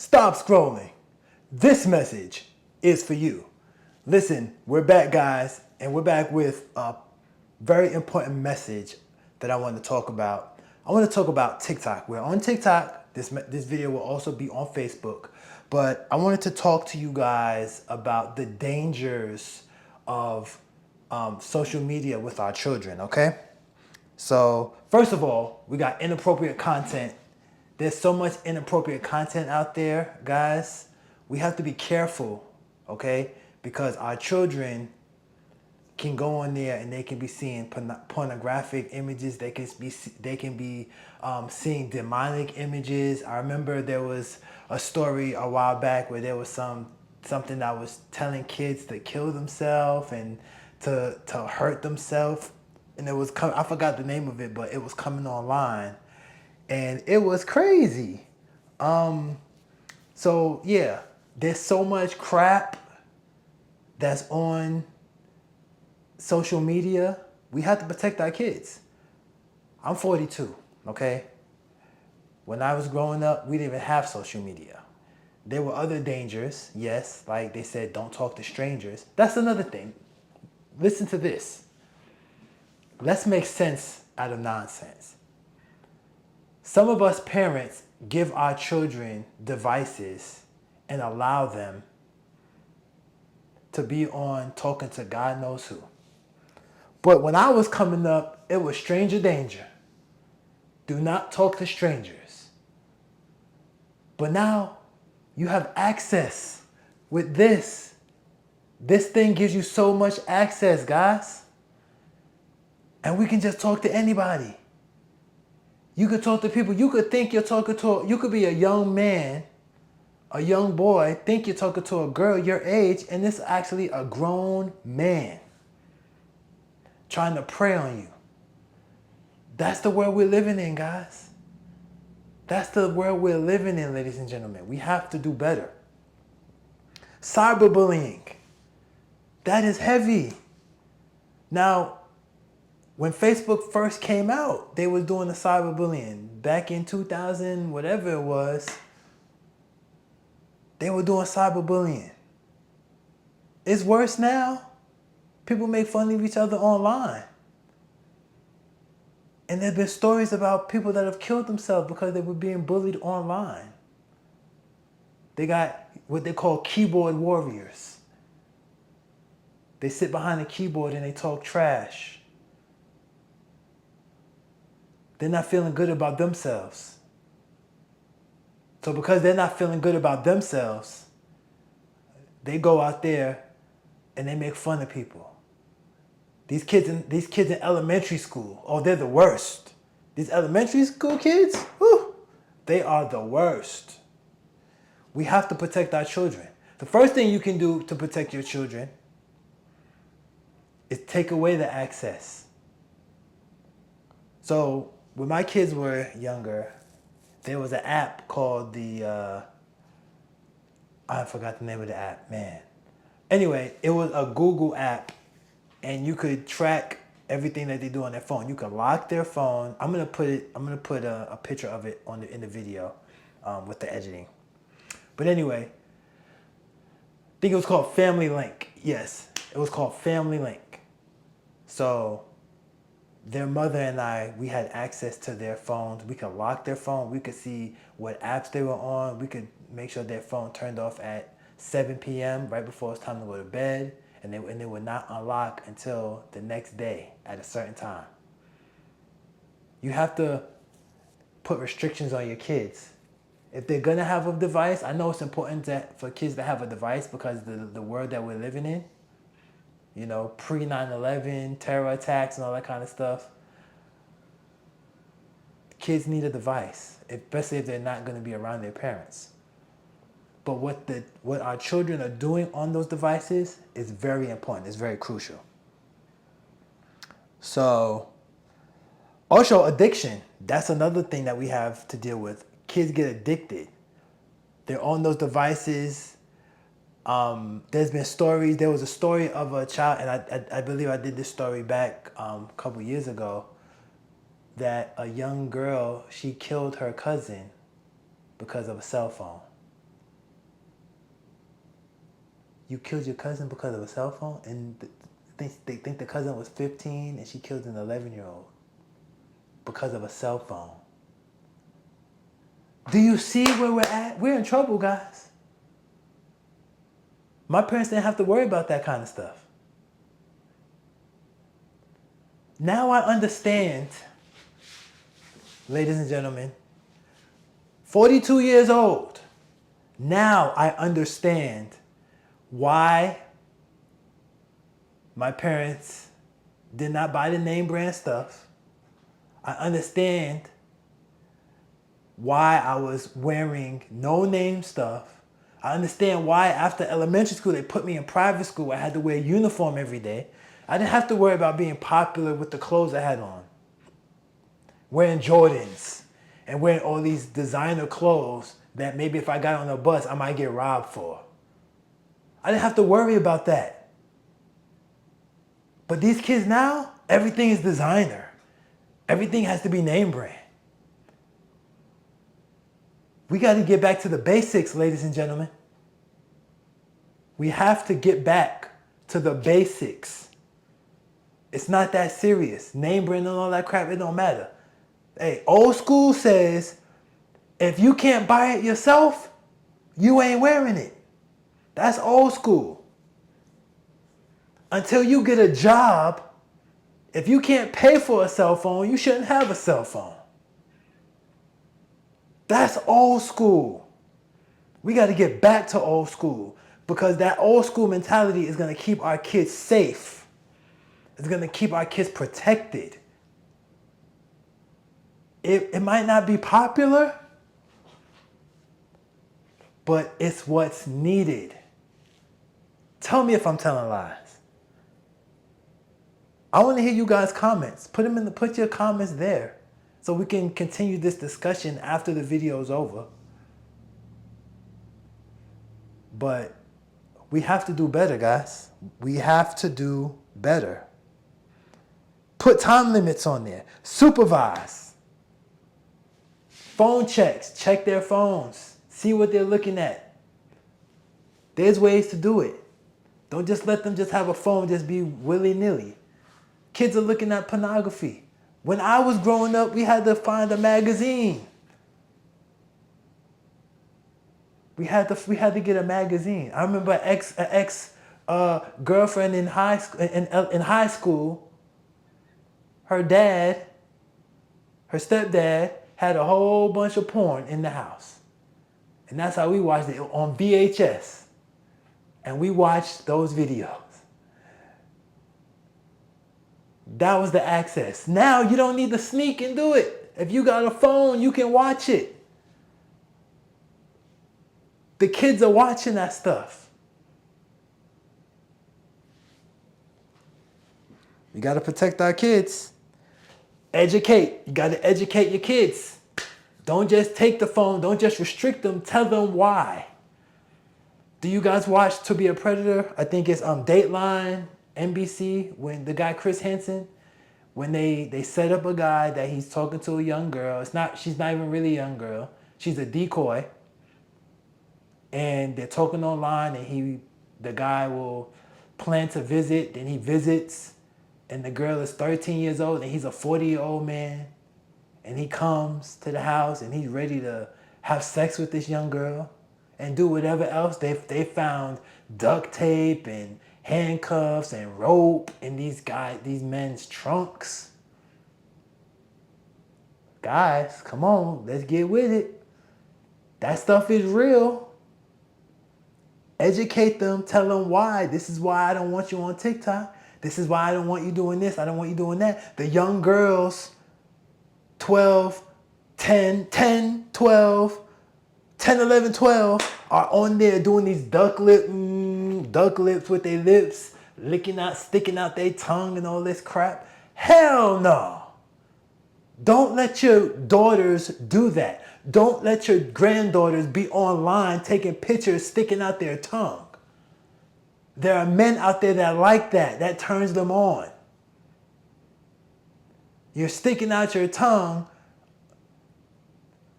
Stop scrolling. This message is for you. Listen, we're back, guys, and we're back with a very important message that I want to talk about. I want to talk about TikTok. We're on TikTok. This video will also be on Facebook, but I wanted to talk to you guys about the dangers of social media with our children, okay? So, first of all, we got inappropriate content. There's so much inappropriate content out there, guys. We have to be careful, okay? Because our children can go on there and they can be seeing pornographic images. They can be seeing demonic images. I remember there was a story a while back where there was something that was telling kids to kill themselves and to hurt themselves, and it was I forgot the name of it, but it was coming online, and it was crazy. So yeah, there's so much crap that's on social media. We have to protect our kids. I'm 42, okay? When I was growing up, we didn't even have social media. There were other dangers, yes, like they said, don't talk to strangers. That's another thing. Listen to this. Let's make sense out of nonsense. Some of us parents give our children devices and allow them to be on talking to God knows who. But when I was coming up, it was stranger danger. Do not talk to strangers. But now you have access with this. This thing gives you so much access, guys. And we can just talk to anybody. You could talk to people. You could think you're talking to, you could be a young man, a young boy, think you're talking to a girl your age, and it's actually a grown man trying to prey on you. That's the world we're living in, guys. That's the world we're living in, ladies and gentlemen. We have to do better. Cyberbullying. That is heavy. Now, when Facebook first came out, they was doing the cyberbullying. Back in 2000, whatever it was, they were doing cyberbullying. It's worse now. People make fun of each other online. And there have been stories about people that have killed themselves because they were being bullied online. They got what they call keyboard warriors. They sit behind a keyboard and they talk trash. They're not feeling good about themselves. So because they're not feeling good about themselves, they go out there and they make fun of people. These kids in elementary school, oh, they're the worst. These elementary school kids, whew, they are the worst. We have to protect our children. The first thing you can do to protect your children is take away the access. So when my kids were younger, there was an app called I forgot the name of the app, man. Anyway, it was a Google app, and you could track everything that they do on their phone. You could lock their phone. I'm gonna put a picture of it in the video with the editing. But anyway, I think it was called Family Link. Yes, it was called Family Link. So their mother and I, we had access to their phones. We could lock their phone. We could see what apps they were on. We could make sure their phone turned off at 7 p.m. right before it's time to go to bed. And they would not unlock until the next day at a certain time. You have to put restrictions on your kids. If they're gonna have a device, I know it's important for kids to have a device because the world that we're living in, you know, pre 9/11, terror attacks and all that kind of stuff. Kids need a device, especially if they're not gonna be around their parents. But what our children are doing on those devices is very important. It's very crucial. So, also addiction. That's another thing that we have to deal with. Kids get addicted. They're on those devices. There's been stories. There was a story of a child, and I believe I did this story back a couple years ago, that a young girl, she killed her cousin because of a cell phone. You killed your cousin because of a cell phone, and they think the cousin was 15 and she killed an 11-year-old because of a cell phone. Do you see where we're at? We're in trouble, guys. My parents didn't have to worry about that kind of stuff. Now I understand, ladies and gentlemen, 42 years old. Now I understand why my parents did not buy the name brand stuff. I understand why I was wearing no name stuff. I understand why after elementary school they put me in private school. I had to wear a uniform every day. I didn't have to worry about being popular with the clothes I had on. Wearing Jordans and wearing all these designer clothes that maybe if I got on a bus I might get robbed for. I didn't have to worry about that. But these kids now, everything is designer. Everything has to be name brand. We got to get back to the basics, ladies and gentlemen. We have to get back to the basics. It's not that serious. Name brand and all that crap, it don't matter. Hey, old school says, if you can't buy it yourself, you ain't wearing it. That's old school. Until you get a job, if you can't pay for a cell phone, you shouldn't have a cell phone. That's old school. We got to get back to old school because that old school mentality is going to keep our kids safe. It's going to keep our kids protected. It might not be popular, but it's what's needed. Tell me if I'm telling lies. I want to hear you guys' comments. Put your comments there so we can continue this discussion after the video is over. But we have to do better, guys. We have to do better. Put time limits on there. Supervise. Phone checks. Check their phones. See what they're looking at. There's ways to do it. Don't just let them just have a phone just be willy-nilly. Kids are looking at pornography. When I was growing up, we had to find a magazine. We had to get a magazine. I remember an ex girlfriend in high school. Her stepdad had a whole bunch of porn in the house, and that's how we watched it on VHS. And we watched those videos. That was the access. Now you don't need to sneak and do it. If you got a phone, you can watch it. The kids are watching that stuff. We got to protect our kids. Educate. You got to educate your kids. Don't just take the phone. Don't just restrict them. Tell them why. Do you guys watch To Be a Predator? I think it's Dateline, NBC, when the guy Chris Hansen, when they set up a guy that he's talking to a young girl. She's not even really a young girl. She's a decoy. And they're talking online, and the guy will plan to visit, and he visits, and the girl is 13 years old, and he's a 40-year-old man, and he comes to the house, and he's ready to have sex with this young girl and do whatever else. They found duct tape and handcuffs and rope in these men's trunks. Guys, come on, let's get with it. That stuff is real. Educate them, tell them why. This is why I don't want you on TikTok. This is why I don't want you doing this. I don't want you doing that. The young girls, 12, 10, 12, 10, 11, 12, are on there doing these duck lips with their lips, sticking out their tongue and all this crap. Hell no. Don't let your daughters do that. Don't let your granddaughters be online taking pictures, sticking out their tongue. There are men out there that like that. That turns them on. You're sticking out your tongue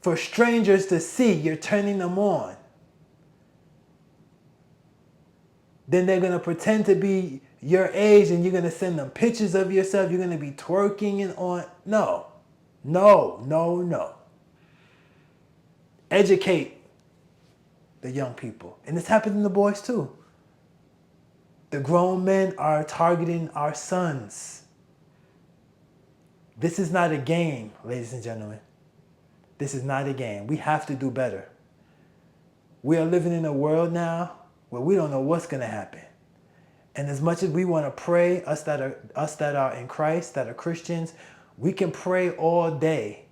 for strangers to see. You're turning them on. Then they're going to pretend to be your age and you're going to send them pictures of yourself. You're going to be twerking and on. No, no, no, no. Educate the young people. And it's happening to boys too. The grown men are targeting our sons. This is not a game, ladies and gentlemen. This is not a game. We have to do better. We are living in a world now where we don't know what's going to happen. And as much as we want to pray, us that are in Christ, that are Christians, we can pray all day.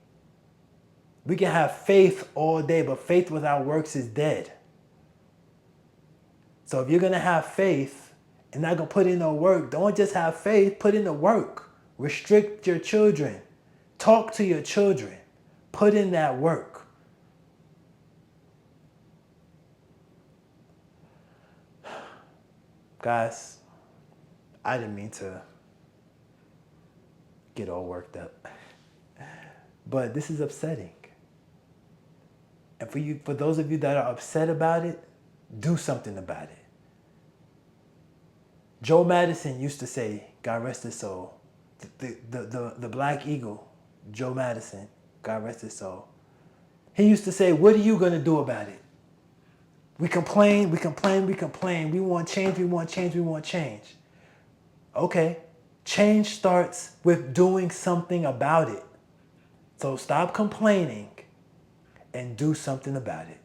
We can have faith all day, but faith without works is dead. So if you're going to have faith and not going to put in no work, don't just have faith, put in the work. Restrict your children. Talk to your children. Put in that work. Guys, I didn't mean to get all worked up. But this is upsetting. And for those of you that are upset about it, do something about it. Joe Madison used to say, God rest his soul, the Black Eagle, Joe Madison, God rest his soul. He used to say, what are you going to do about it? We complain, we complain, we complain. We want change, we want change, we want change. Okay, change starts with doing something about it. So stop complaining and do something about it.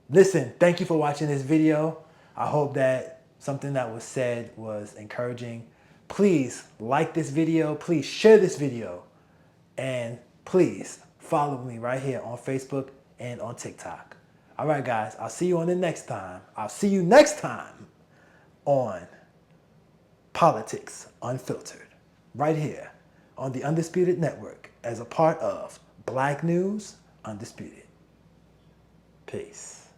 Listen, thank you for watching this video. I hope that something that was said was encouraging. Please like this video. Please share this video. And please follow me right here on Facebook and on TikTok. All right, guys, I'll see you on the next time. I'll see you next time on Politics Unfiltered, right here on the Undisputed Network as a part of Black News Undisputed. Peace.